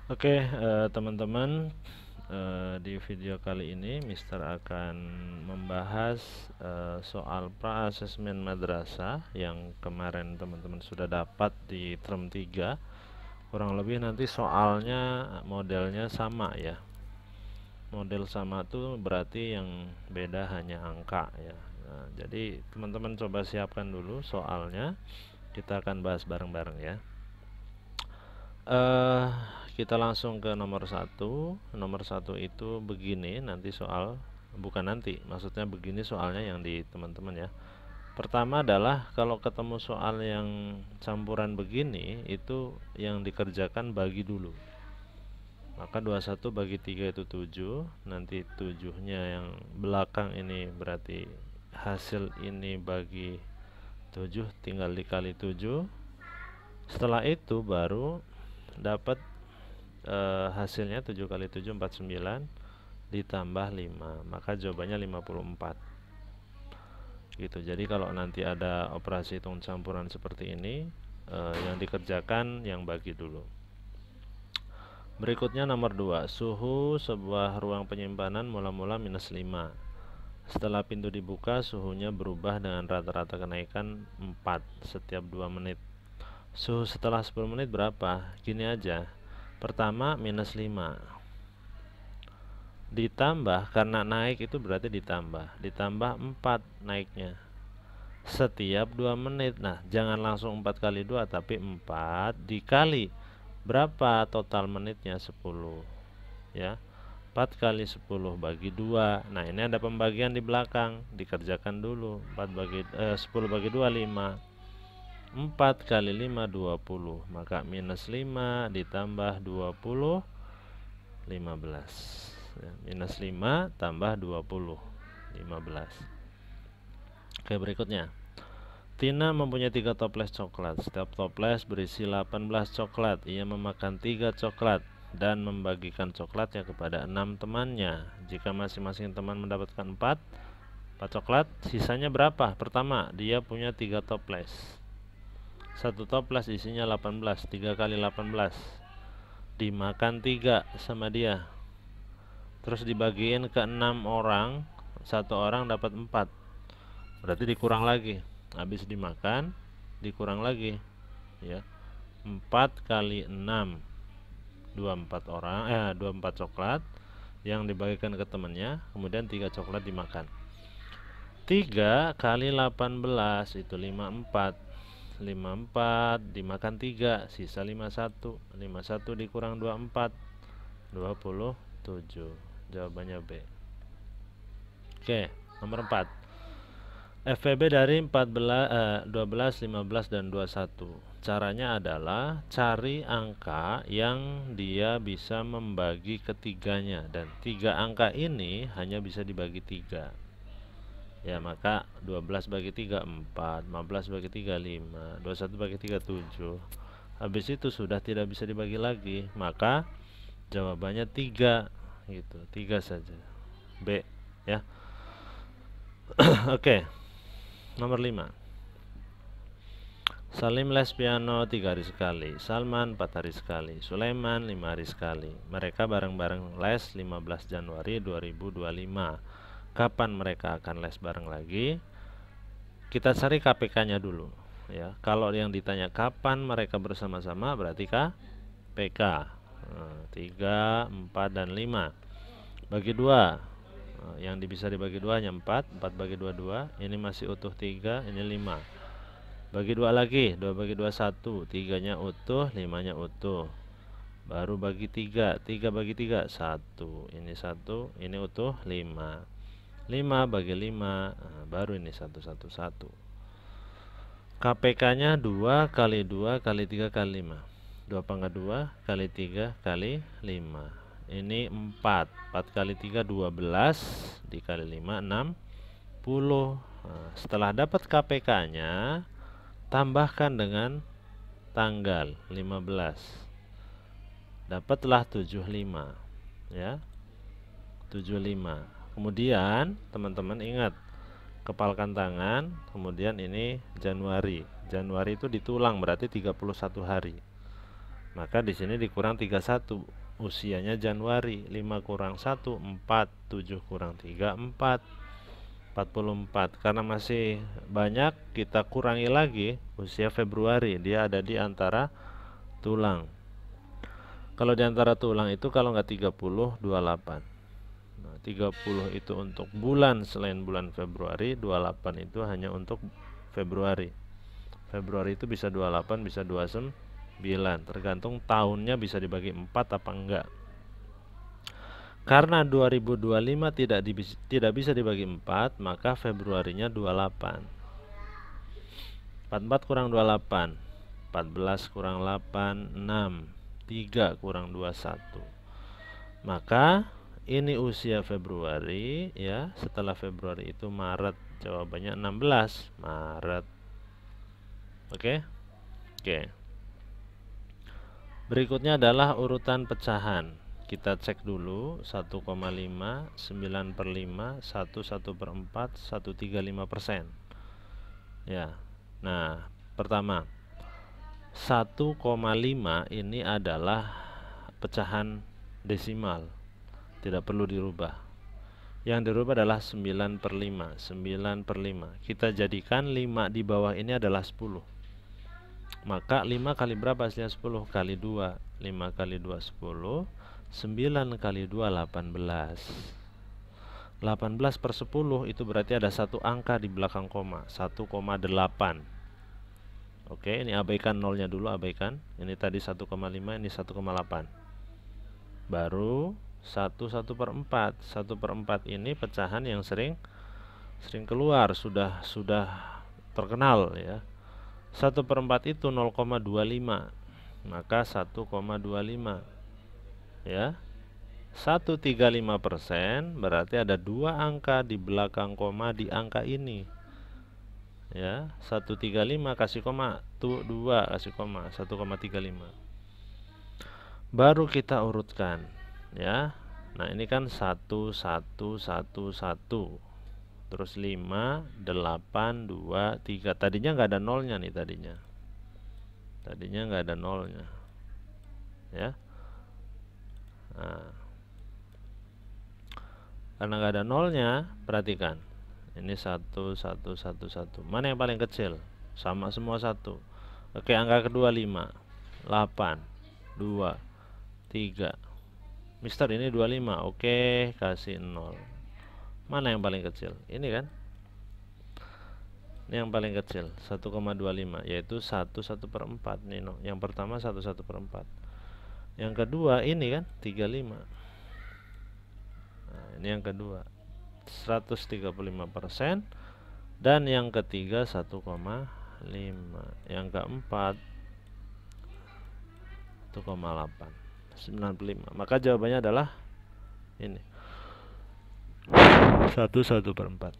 Oke, teman-teman, di video kali ini Mister akan membahas soal pra-asesmen madrasah yang kemarin teman-teman sudah dapat di term 3. Kurang lebih nanti soalnya modelnya sama ya. Model sama tuh berarti yang beda hanya angka ya. Nah, jadi teman-teman coba siapkan dulu soalnya. Kita akan bahas bareng-bareng ya. eh kita langsung ke nomor satu. Nomor satu itu begini, nanti soal, bukan nanti, maksudnya begini soalnya yang di teman-teman ya. Pertama adalah kalau ketemu soal yang campuran begini, itu yang dikerjakan bagi dulu. Maka 21 bagi 3 itu 7. Nanti 7-nya yang belakang ini berarti hasil ini bagi 7, tinggal dikali 7. Setelah itu baru dapat hasilnya 7 kali 7 49 ditambah 5, maka jawabannya 54 gitu. Jadi kalau nanti ada operasi hitung campuran seperti ini, yang dikerjakan yang bagi dulu. Berikutnya nomor 2, suhu sebuah ruang penyimpanan mula-mula minus 5. Setelah pintu dibuka, suhunya berubah dengan rata-rata kenaikan 4 setiap 2 menit. Suhu setelah 10 menit berapa? Gini aja. Pertama minus 5 ditambah, karena naik itu berarti ditambah 4 naiknya setiap 2 menit. Nah, jangan langsung 4 kali 2, tapi 4 dikali berapa total menitnya? 10 ya. 4 kali 10 bagi 2. Nah, ini ada pembagian di belakang, dikerjakan dulu. 10 bagi 2 5. 4 kali 5 20, maka minus 5 ditambah 20 15 ya, minus 5 tambah 20 15. Oke, berikutnya Tina mempunyai 3 toples coklat. Setiap toples berisi 18 coklat. Ia memakan 3 coklat dan membagikan coklatnya kepada 6 temannya. Jika masing-masing teman mendapatkan 4 coklat, sisanya berapa? Pertama, dia punya 3 toples. Satu toples isinya 18, 3 kali 18 dimakan 3 sama dia, terus dibagiin ke 6 orang, satu orang dapat 4, berarti dikurang lagi. Habis dimakan dikurang lagi ya. 4 kali 6 24 orang, 24 coklat yang dibagikan ke temannya, kemudian 3 coklat dimakan. 3 kali 18 itu 54. 54 dimakan 3, sisa 51. 51 dikurang 24, 27. Jawabannya B. Oke, nomor 4. FVB dari 12, 15 dan 21. Caranya adalah cari angka yang dia bisa membagi ketiganya, dan 3 angka ini hanya bisa dibagi 3. Ya, maka 12 bagi 3 4, 15 bagi 3 5, 21 bagi 3 7. Habis itu sudah tidak bisa dibagi lagi, maka jawabannya 3 gitu. 3 saja. B ya. Oke. Nomor 5. Salim les piano 3 hari sekali, Salman 4 hari sekali, Sulaiman 5 hari sekali. Mereka bareng-bareng les 15 Januari 2025. Kapan mereka akan les bareng lagi? Kita cari KPK-nya dulu ya. Kalau yang ditanya kapan mereka bersama-sama, berarti KPK. 3, 4 dan 5 bagi 2. Yang bisa dibagi 2 hanya 4. 4 bagi 2 2. Ini masih utuh 3, ini 5. Bagi 2 lagi, 2 bagi 2 1. 3-nya utuh, 5-nya utuh. Baru bagi 3, 3 bagi 3 1. Ini 1, ini utuh 5. 5 bagi 5, baru ini 1 1 1. KPK-nya 2 kali 2 kali 3 kali 5. 2 pangkat 2 kali 3 kali 5. Ini 4. 4 kali 3 12 dikali 5 60. Setelah dapat KPK-nya, tambahkan dengan tanggal 15. Dapatlah 75 ya. 75. Kemudian teman-teman ingat, kepalkan tangan, kemudian ini Januari. Januari itu ditulang berarti 31 hari. Maka di sini dikurang 31. Usianya Januari. 5 kurang 1 4, 7 kurang 3 4, 44. Karena masih banyak, kita kurangi lagi usia Februari. Dia ada di antara tulang. Kalau di antara tulang itu kalau nggak 30 28. Nah, 30 itu untuk bulan selain bulan Februari, 28 itu hanya untuk Februari. Februari itu bisa 28, bisa 29, tergantung tahunnya bisa dibagi 4 apa enggak. Karena 2025 tidak bisa dibagi 4, maka Februarinya 28. 44 kurang 28, 14 kurang 8, 6, 3 kurang 21. Maka ini usia Februari ya. Setelah Februari itu Maret. Jawabannya 16 Maret. Oke? Oke. Berikutnya adalah urutan pecahan. Kita cek dulu 1,5, 9 per 5, 1 per 4, 135%. Ya. Nah, pertama 1,5 ini adalah pecahan desimal, tidak perlu dirubah. Yang dirubah adalah 9 per 5. 9 per 5 kita jadikan 5 di bawah ini adalah 10. Maka 5 kali berapa hasilnya? 10 kali 2. 5 kali 2 10. 9 kali 2 18. 18 per 10 itu berarti ada satu angka di belakang koma, 1,8. Oke, ini abaikan nolnya dulu, abaikan. Ini tadi 1,5, ini 1,8. Baru 1 per 4. 1 per 4 ini pecahan yang sering keluar, sudah terkenal ya. 1 per 4 itu 0,25. Maka 1,25 ya. 135% berarti ada dua angka di belakang koma di angka ini ya. 135 kasih koma, 2 kasih koma, 1,35. Baru kita urutkan ya. Nah, ini kan 1 1 1 1. Terus 5 8 2 3. Tadinya nggak ada nolnya nih tadinya. Tadinya nggak ada nolnya. Ya. Nah, karena nggak ada nolnya, perhatikan. Ini 1 1 1 1. Mana yang paling kecil? Sama semua 1. Oke, angka kedua 5 8 2 3. Mister, ini 25. Oke, kasih 0. Mana yang paling kecil? Ini kan? Ini yang paling kecil, 1,25, yaitu 1 per 4 nih, no. Yang pertama 1 per 4. Yang kedua ini kan 35. Nah, ini yang kedua 135%. Dan yang ketiga 1,5. Yang keempat 1,8, 95. Maka jawabannya adalah ini 1 per 4.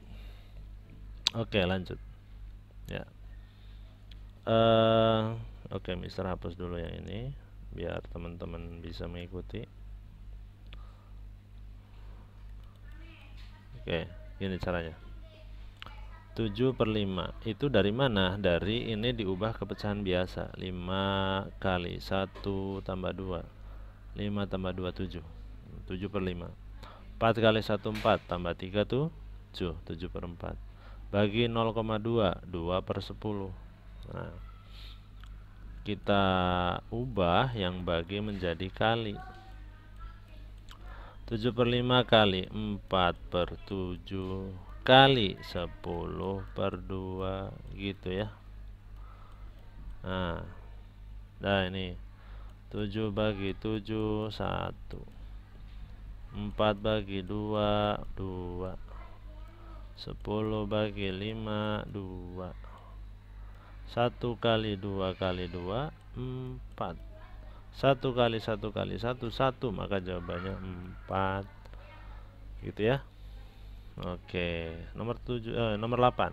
Oke, lanjut ya. Oke, Mister hapus dulu yang ini biar teman-teman bisa mengikuti. Oke, ini caranya. 7 per 5 itu dari mana? Dari ini diubah ke pecahan biasa. 5 kali 1 tambah 2, 5 tambah 2 7. 7 per 5. 4 kali 1 4 tambah 3 tuh 7 per 4. Bagi 0,2 2 per 10. Nah, kita ubah yang bagi menjadi kali. 7 per 5 kali 4 per 7 kali 10 per 2 gitu ya. Nah, ini 7 bagi 7 1, 4 bagi 2 2, 10 bagi 5 2, 1 kali 2 kali 2 4, 1 kali 1 kali 1 1, maka jawabannya 4 gitu ya. Oke, nomor 8.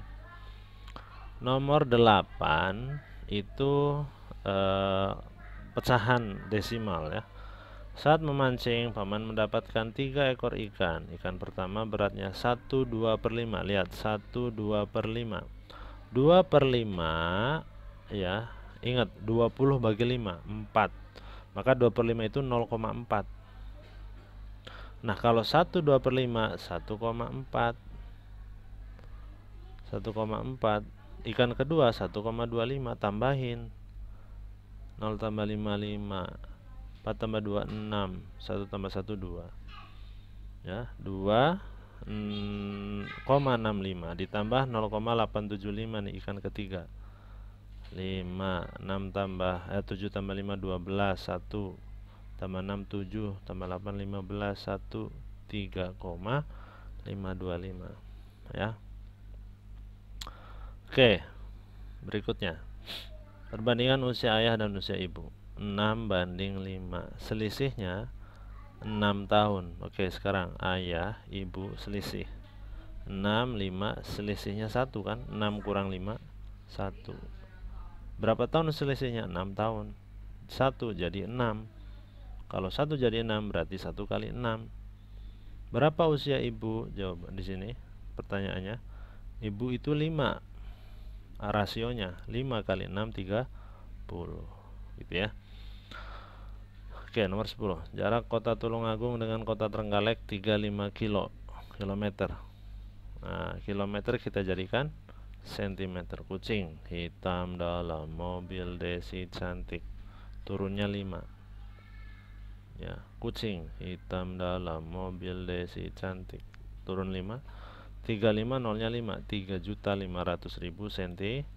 Nomor 8 itu pecahan desimal ya. Saat memancing, paman mendapatkan 3 ekor ikan. Ikan pertama beratnya 1 2 per 5. Lihat, 1 2 per 5. 2 per 5 ya. Ingat, 20 bagi 5 4. Maka 2/5 itu 0,4. Nah, kalau 1 2/5 1,4. 1,4. Ikan kedua 1,25, tambahin 0 tambah 5 5, 4 tambah 2 6, 1 tambah 1 2. Ya, 2,65 ditambah 0,875 nih ikan ketiga. 5 6 tambah 7 tambah 5 12, 1 tambah 6 7 tambah 8 15, 1 3,525 ya. Oke, berikutnya perbandingan usia ayah dan usia ibu 6:5, selisihnya 6 tahun. Oke, sekarang ayah ibu selisih 6 5, selisihnya 1 kan, 6 kurang 5 1. Berapa tahun selisihnya? 6 tahun. 1 jadi 6. Kalau 1 jadi 6 berarti 1 kali 6. Berapa usia ibu? Jawab di sini pertanyaannya. Ibu itu 5. Rasionya 5 kali 6 30. Gitu ya. Oke, nomor 10. Jarak kota Tulungagung dengan kota Trenggalek 35 kilometer. Nah, kilometer kita jadikan sentimeter. Kucing hitam dalam mobil Desi cantik. Turunnya 5. Ya, kucing hitam dalam mobil Desi cantik. Turun 5. 35 nolnya 5. 3.500.000 cm.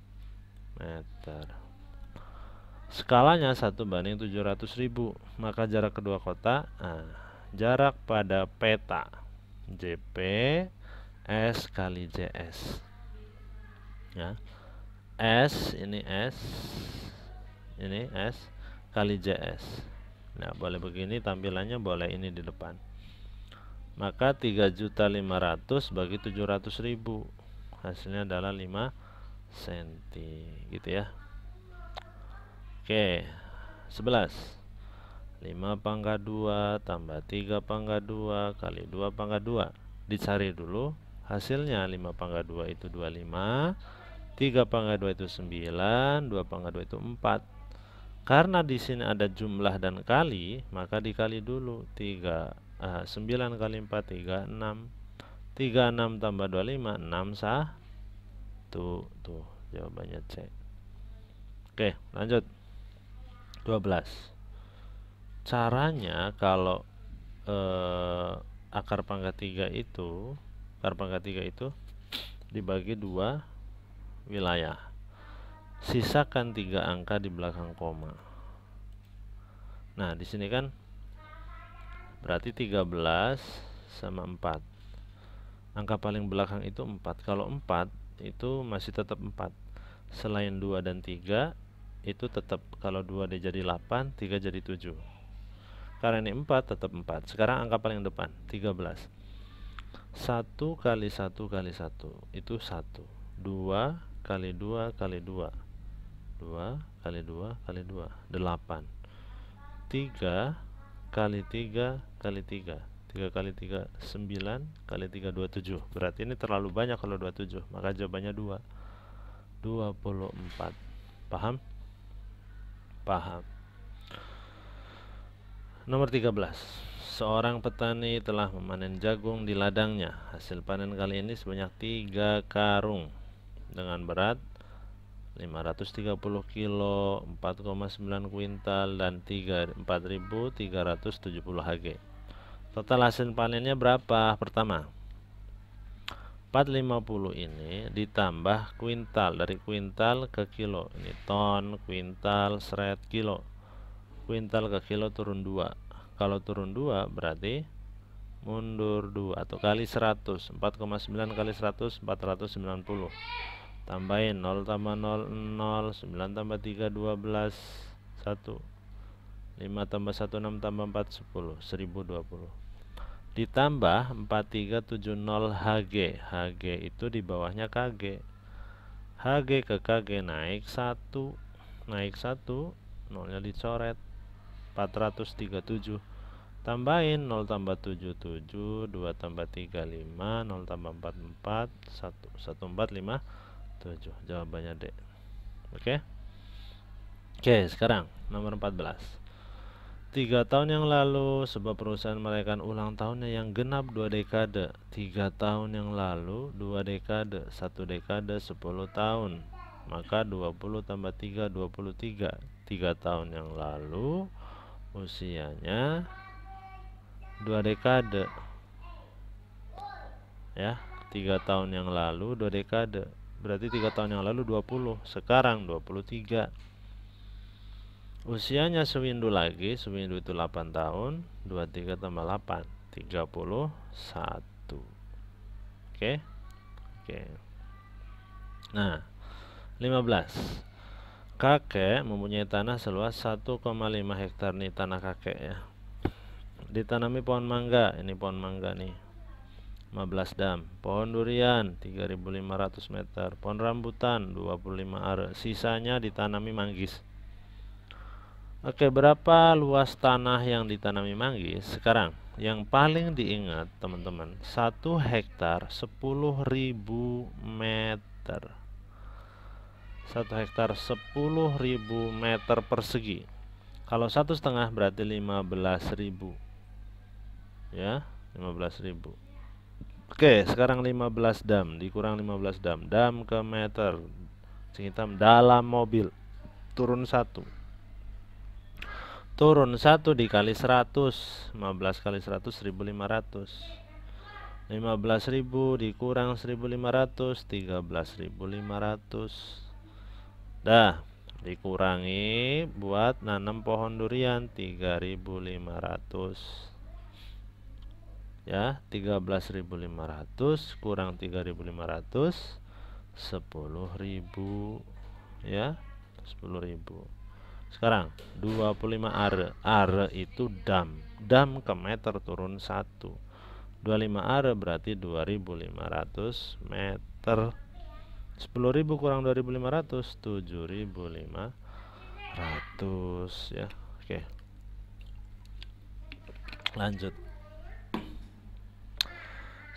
Skalanya 1:700.000. Maka jarak kedua kota, jarak pada peta JP S kali JS. Ya. S ini S kali JS. Nah, boleh begini tampilannya, boleh ini di depan. Maka 3.500.000 bagi 700.000. Hasilnya adalah 5 cm gitu ya. Oke, 11. 5/2 tambah 3/2 kali 2/2. Dicari dulu hasilnya. 5/2 itu 25, 3/2 itu 9, 2/2 itu 4. Karena di sini ada jumlah dan kali, maka dikali dulu. 9 kali 4 36. 36 tambah 25 61. Tuh, jawabannya C. Oke, lanjut. 12. Caranya kalau akar pangkat 3 itu dibagi 2 wilayah. Sisakan 3 angka di belakang koma. Nah, di sini kan berarti 13 sama 4. Angka paling belakang itu 4. Kalau 4 itu masih tetap 4. Selain 2 dan 3 itu tetap, kalau 2 dia jadi 8, 3 jadi 7. Karena ini 4 tetap 4. Sekarang angka paling depan 13. 1 kali 1 kali 1 itu 1. 2 kali 2 kali 2. 2 kali 2 kali 2 8. 3 kali 3 kali 3. 3 kali 3 9 kali 3 27. Berarti ini terlalu banyak kalau 27. Maka jawabannya 2. 24. Paham? Paham. Nomor 13. Seorang petani telah memanen jagung di ladangnya. Hasil panen kali ini sebanyak 3 karung dengan berat 530 kilo, 4,9 kuintal dan 4.370 Hg. Total hasil panennya berapa? Pertama, 450 ini ditambah kuintal, dari kuintal ke kilo. Ini ton, kuintal, seret, kilo. Kuintal ke kilo turun 2. Kalau turun 2 berarti mundur 2 atau kali 100. 4,9 kali 100 490. Tambahin 0 tambah 0 0, 9 tambah 3 12, 1. 5 tambah 1 6 tambah 4 10, 1020. Ditambah 4370 Hg. Hg itu di bawahnya Kg. Hg ke Kg naik 1. Naik 1, nolnya dicoret. 437. Tambahin 0 tambah 7 7, 2 tambah 3 5, 0 tambah 4 4, 1 4 5 7. Jawabannya D. Oke. Oke, sekarang nomor 14. 3 tahun yang lalu, sebuah perusahaan merayakan ulang tahunnya yang genap 2 dekade. 3 tahun yang lalu, 2 dekade. 1 dekade 10 tahun. Maka 20 tambah 3, 23. 3 tahun yang lalu, usianya 2 dekade. Ya, 3 tahun yang lalu 2 dekade. Berarti 3 tahun yang lalu 20. Sekarang 23. Usianya sewindu lagi, sewindu itu 8 tahun, 23 tambah 8, 31. Oke? Oke. Nah, 15. Kakek mempunyai tanah seluas 1,5 hektar nih tanah kakek ya. Ditanami pohon mangga, ini pohon mangga nih. 15 dam. Pohon durian 3.500 meter. Pohon rambutan 25 are. Sisanya ditanami manggis. Oke, berapa luas tanah yang ditanami manggis? Sekarang, yang paling diingat teman-teman, 1 hektar 10.000 meter. 1 hektar 10.000 meter persegi. Kalau 1,5 berarti 15.000. Ya, 15.000. Oke, sekarang 15 dam dikurang 15 dam. Dam ke meter. Hitam dalam mobil. Turun 1. Turun 1 dikali 100, 15 kali 100 1.500. 15.000 dikurang 1.500, 13.500. Dah, dikurangi buat nanam pohon durian 3.500. Ya, 13.500 kurang 3.500, 10.000 ya, 10.000. Sekarang 25 are. Are itu dam. Dam ke meter turun 1. 25 are berarti 2.500 meter. 10.000 kurang 2.500, 7.500 ya. Oke. Lanjut.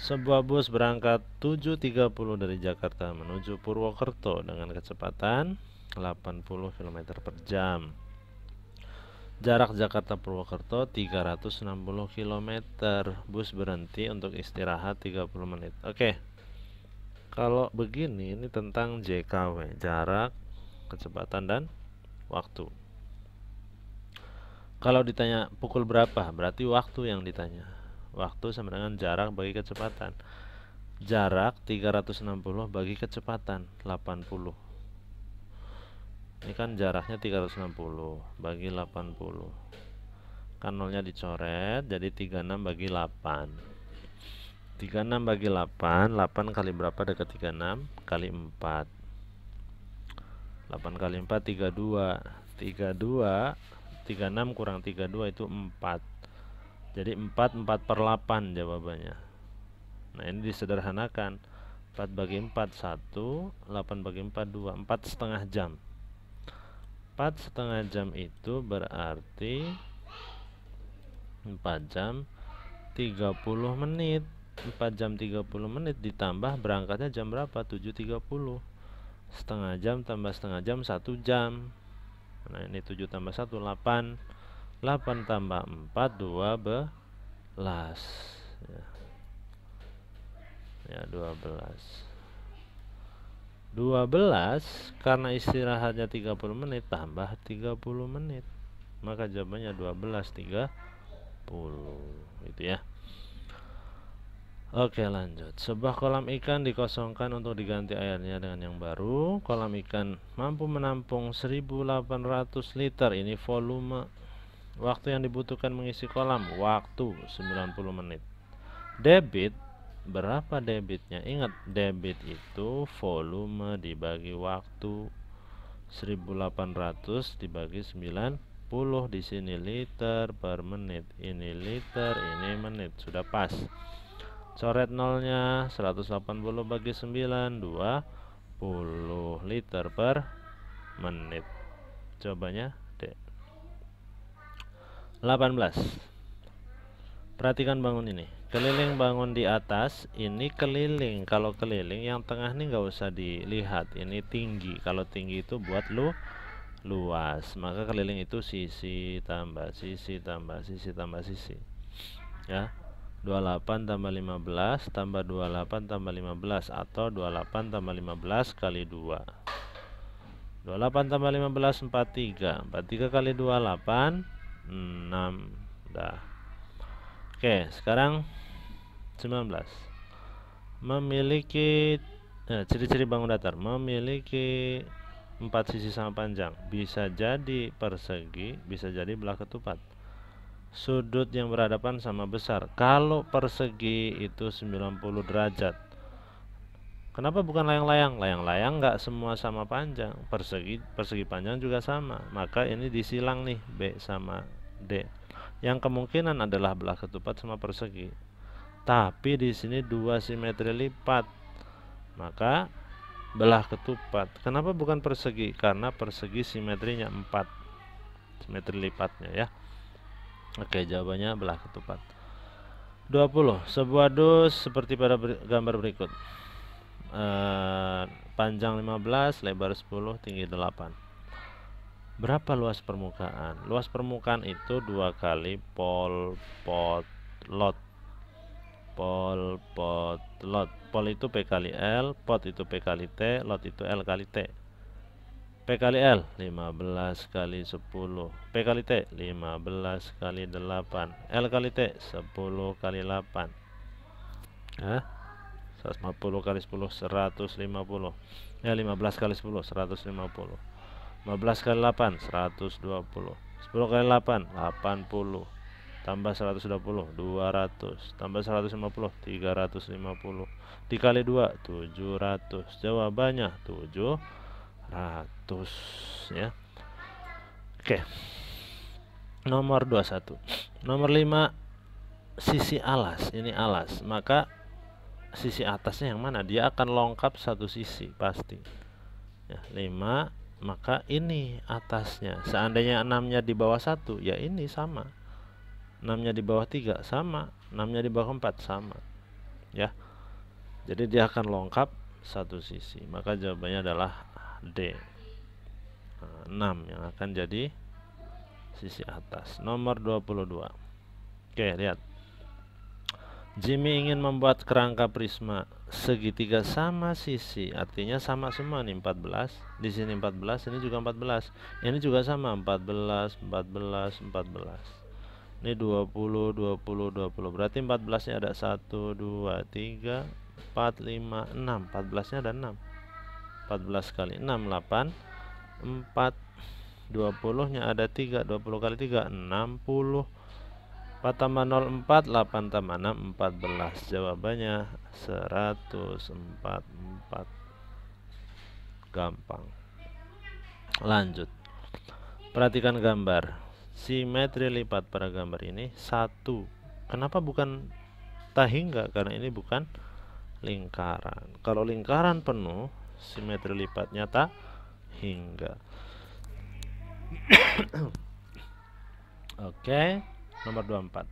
Sebuah bus berangkat 7.30 dari Jakarta menuju Purwokerto dengan kecepatan 80 km per jam. Jarak Jakarta Purwokerto 360 km. Bus berhenti untuk istirahat 30 menit. Oke. Kalau begini ini tentang JKW, jarak, kecepatan dan waktu. Kalau ditanya pukul berapa, berarti waktu yang ditanya. Waktu sama dengan jarak bagi kecepatan. Jarak 360 bagi kecepatan 80. Ini kan jaraknya 360 bagi 80. Kan nolnya dicoret, jadi 36 bagi 8. 36 bagi 8, 8 kali berapa dekat 36? Kali 4. 8 kali 4 32. 32 36 kurang 32 itu 4. Jadi 4 per 8 jawabannya. Nah, ini disederhanakan. 4 bagi 4 1, 8 bagi 4 2, 4,5 jam. 4,5 jam itu berarti 4 jam 30 menit. 4 jam 30 menit ditambah berangkatnya jam berapa? 7.30. Setengah jam tambah setengah jam 1 jam. Nah, ini 7 tambah 1 8. 8 tambah 4 12. Ya, 12. 12 karena istirahatnya 30 menit tambah 30 menit. Maka jawabannya 12.30. Gitu ya. Oke, lanjut. Sebuah kolam ikan dikosongkan untuk diganti airnya dengan yang baru. Kolam ikan mampu menampung 1.800 liter. Ini volume. Waktu yang dibutuhkan mengisi kolam, waktu 90 menit. Debit, berapa debitnya? Ingat, debit itu volume dibagi waktu. 1.800 dibagi 90. Di sini liter per menit. Ini liter, ini menit. Sudah pas. Coret nolnya. 180 bagi 9, 20 liter per menit. Jawabannya D. 18. Perhatikan bangun ini. Keliling bangun di atas. Ini keliling. Kalau keliling yang tengah ini nggak usah dilihat. Ini tinggi. Kalau tinggi itu buat luas. Maka keliling itu sisi tambah sisi tambah sisi tambah sisi. Ya. 28 tambah 15 tambah 28 tambah 15 atau 28 tambah 15 kali 2. 28 tambah 15 43. 43 kali 28 6. Dah. Oke, sekarang 19. Memiliki ciri-ciri bangun datar. Memiliki 4 sisi sama panjang. Bisa jadi persegi, bisa jadi belah ketupat. Sudut yang berhadapan sama besar. Kalau persegi itu 90 derajat. Kenapa bukan layang-layang? Layang-layang nggak semua sama panjang. Persegi panjang juga sama. Maka ini disilang nih B sama D. Yang kemungkinan adalah belah ketupat sama persegi. Tapi di sini 2 simetri lipat. Maka belah ketupat. Kenapa bukan persegi? Karena persegi simetrinya 4. Simetri lipatnya ya. Oke, jawabannya belah ketupat. 20. Sebuah dus seperti pada gambar berikut. Panjang 15, lebar 10, tinggi 8. Berapa luas permukaan? Luas permukaan itu 2 kali pol pot lot. Pol pot lot. Pol itu P kali L, pot itu P kali T, lot itu L kali T. P kali L 15 kali 10. P kali T 15 kali 8. L kali T 10 kali 8. 150 kali 10 150. Ya 15 kali 10 150. 15 kali 8 120. 10 kali 8 80. Tambah 120 200. Tambah 150 350. Dikali 2 700. Jawabannya 700 ya. Oke. Nomor 21. Nomor 5 sisi alas. Ini alas. Maka sisi atasnya yang mana? Dia akan longkap satu sisi pasti. Ya, 5, maka ini atasnya. Seandainya 6-nya di bawah 1, ya ini sama. 6-nya di bawah 3 sama, 6-nya di bawah 4 sama. Ya. Jadi dia akan longkap satu sisi. Maka jawabannya adalah D. 6 yang akan jadi sisi atas. Nomor 22. Oke, lihat. Jimmy ingin membuat kerangka prisma segitiga sama sisi, artinya sama semua nih 14. Di sini 14, ini juga 14. Ini juga sama 14, 14, 14. Ini 20, 20, 20. Berarti 14-nya ada 1, 2, 3, 4, 5, 6. 14-nya ada 6. 14 kali 6 8, 4. 20-nya ada 3. 20 kali 3 60. 4 tambah 0 4, 8 tambah 6 14. Jawabannya 144. Gampang. Lanjut. Perhatikan gambar. Simetri lipat pada gambar ini 1. Kenapa bukan tahingga? Karena ini bukan lingkaran. Kalau lingkaran penuh, simetri lipatnya tahingga. Oke. Nomor 24.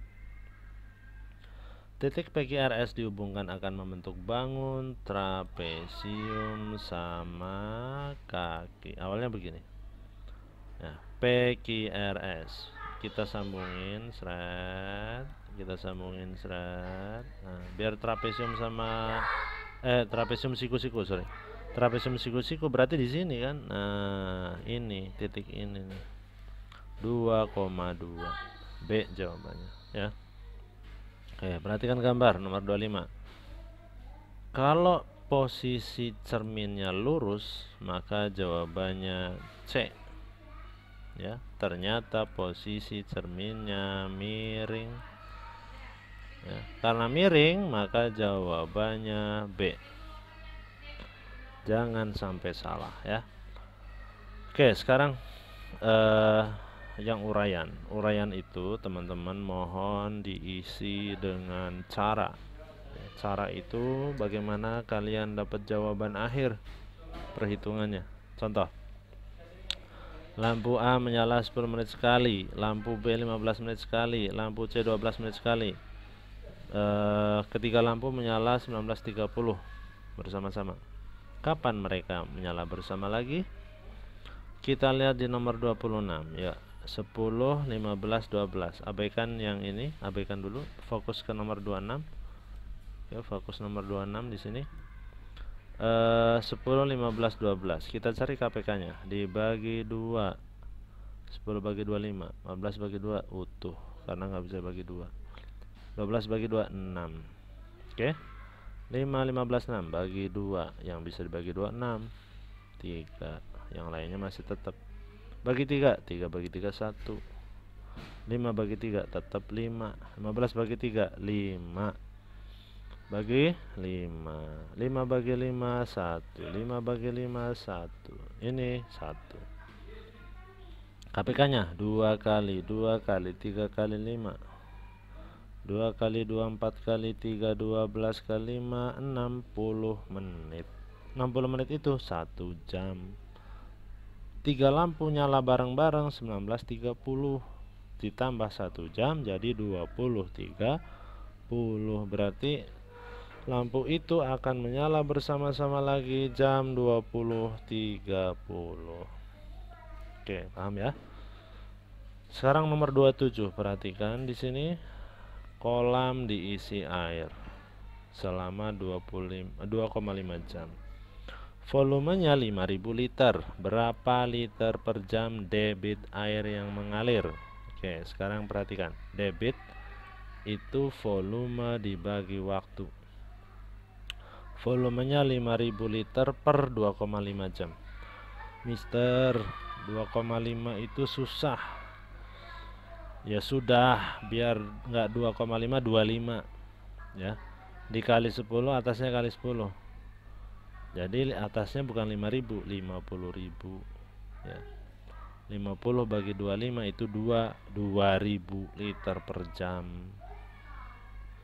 Titik PQRS dihubungkan akan membentuk bangun trapesium sama kaki. Awalnya begini. Nah, PQRS kita sambungin seret, kita sambungin seret. Nah, biar trapesium sama trapesium siku-siku, sorry. Trapesium siku-siku berarti di sini kan. Nah, ini titik ini nih. 2,2. B jawabannya ya. Oke, perhatikan gambar nomor 25. Kalau posisi cerminnya lurus, maka jawabannya C. Ya, ternyata posisi cerminnya miring. Ya, karena miring, maka jawabannya B. Jangan sampai salah ya. Oke, sekarang yang uraian itu teman-teman mohon diisi dengan cara itu bagaimana kalian dapat jawaban akhir perhitungannya. Contoh, lampu A menyala 10 menit sekali, lampu B 15 menit sekali, lampu C 12 menit sekali. Ketiga lampu menyala 19.30 bersama-sama. Kapan mereka menyala bersama lagi? Kita lihat di nomor 26 ya. 10, 15, 12. Abaikan yang ini, abaikan dulu. Fokus ke nomor 26. Ya, fokus nomor 26 di sini. 10, 15, 12. Kita cari KPK-nya. Dibagi 2. 10 bagi 2 5. 15 bagi 2 utuh karena nggak bisa bagi 2. 12 bagi 2 6. Oke. 5 15 6 bagi 2. Yang bisa dibagi 2 6. 3. Yang lainnya masih tetap. Bagi 3, 3 bagi 3 1. 5 bagi 3 tetap 5. 15 bagi 3 5. Bagi 5. 5 bagi 5 1. 5 bagi 5 1. Ini 1. KPK-nya 2 kali 2 kali 3 kali 5. 2 kali 2 4 kali 3 12 kali 5 60 menit. 60 menit itu 1 jam. 3 lampu nyala bareng-bareng 19.30 ditambah 1 jam jadi 20.30. Berarti lampu itu akan menyala bersama-sama lagi jam 20.30. Oke, paham ya? Sekarang nomor 27, perhatikan di sini kolam diisi air selama 2,5 jam. Volumenya 5000 liter. Berapa liter per jam debit air yang mengalir? Oke, sekarang perhatikan. Debit itu volume dibagi waktu. Volumenya 5000 liter per 2,5 jam. Mister, 2,5 itu susah. Ya sudah, biar nggak 2,5 25 ya. Dikali 10 atasnya kali 10. Jadi atasnya bukan 5000, 50.000 ya. 50 bagi 25 itu 2000 liter per jam.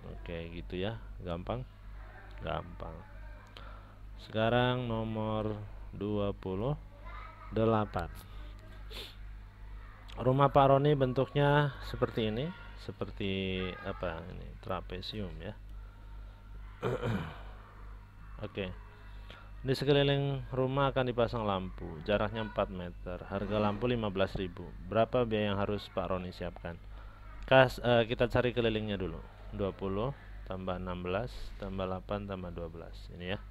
Oke, gitu ya. Gampang? Gampang. Sekarang nomor 28. Rumah Pak Roni bentuknya seperti ini, seperti apa ini? Trapesium ya. Oke. Di sekeliling rumah akan dipasang lampu, jaraknya 4 meter. Harga lampu 15.000. Berapa biaya yang harus Pak Roni siapkan? Kita cari kelilingnya dulu. 20 tambah 16 tambah 8 tambah 12. Ini ya.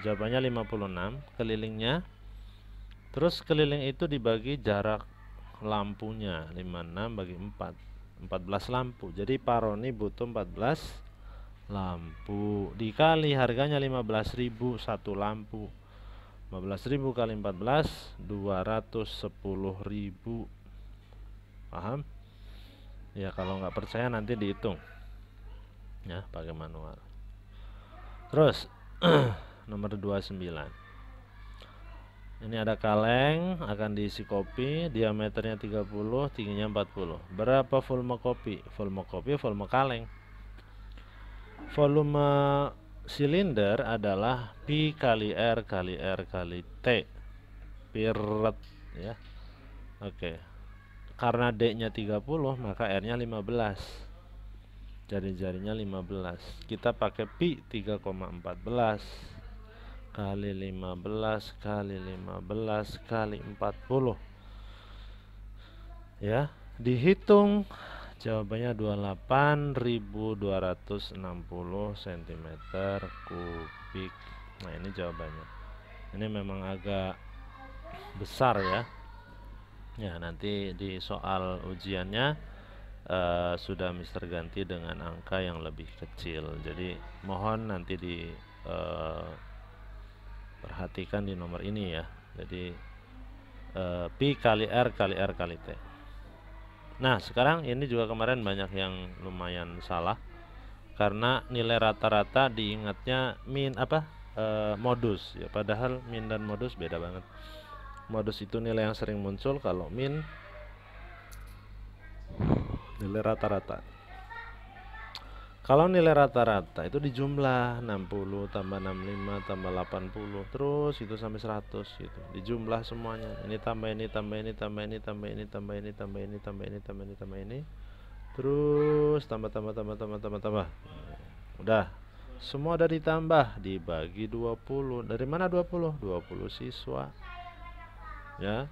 Jawabannya 56 kelilingnya. Terus keliling itu dibagi jarak lampunya 56 bagi 4. 14 lampu. Jadi Pak Roni butuh 14 lampu dikali harganya 15.000 satu lampu. 15.000 kali 14 210.000. Paham? Ya, kalau nggak percaya nanti dihitung ya pakai manual. Terus nomor 29. Ini ada kaleng akan diisi kopi, diameternya 30, tingginya 40. Berapa volume kopi? Volume kopi, volume kaleng. Volume silinder adalah pi kali R kali R kali T. Piret ya. Oke. Karena D-nya 30, maka R-nya 15. Jari-jarinya 15. Kita pakai pi 3,14 kali 15 kali 15 kali 40. Ya, dihitung jawabannya 28.260 cm kubik. Nah, ini jawabannya. Ini memang agak besar ya. Ya, nanti di soal ujiannya sudah Mister ganti dengan angka yang lebih kecil. Jadi mohon nanti di perhatikan di nomor ini ya. Jadi pi kali R kali R kali T. Nah, sekarang ini juga kemarin banyak yang lumayan salah karena nilai rata-rata diingatnya min modus ya, padahal min dan modus beda banget. Modus itu nilai yang sering muncul, kalau min nilai rata-rata. Kalau nilai rata-rata itu dijumlah 60 tambah 65 tambah 80 terus itu sampai 100 gitu. Dijumlah semuanya. Ini tambah ini tambah ini tambah ini tambah ini tambah ini tambah ini tambah ini tambah ini tambah ini. Terus tambah. Udah. Semua udah ditambah, dibagi 20. Dari mana 20? 20 siswa. ya.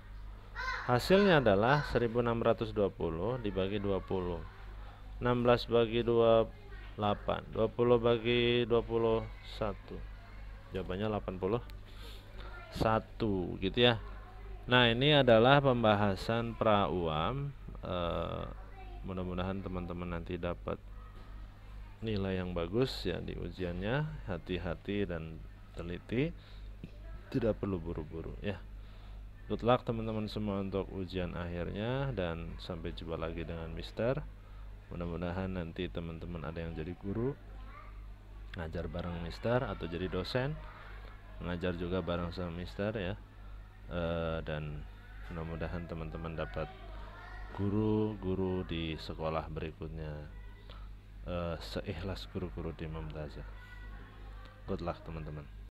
Hasilnya adalah 1620 dibagi 20. 16 bagi 28, 20 bagi 21. Jawabannya 81 gitu ya. Nah, ini adalah pembahasan pra-UAM. Mudah-mudahan teman-teman nanti dapat nilai yang bagus ya di ujiannya. Hati-hati dan teliti, tidak perlu buru-buru ya. Good luck teman-teman semua untuk ujian akhirnya, dan sampai jumpa lagi dengan Mister. Mudah-mudahan nanti teman-teman ada yang jadi guru, ngajar bareng Mister, atau jadi dosen, mengajar juga bareng sama Mister ya. Dan mudah-mudahan teman-teman dapat guru-guru di sekolah berikutnya seikhlas guru-guru di Mumtazah. Good luck teman-teman.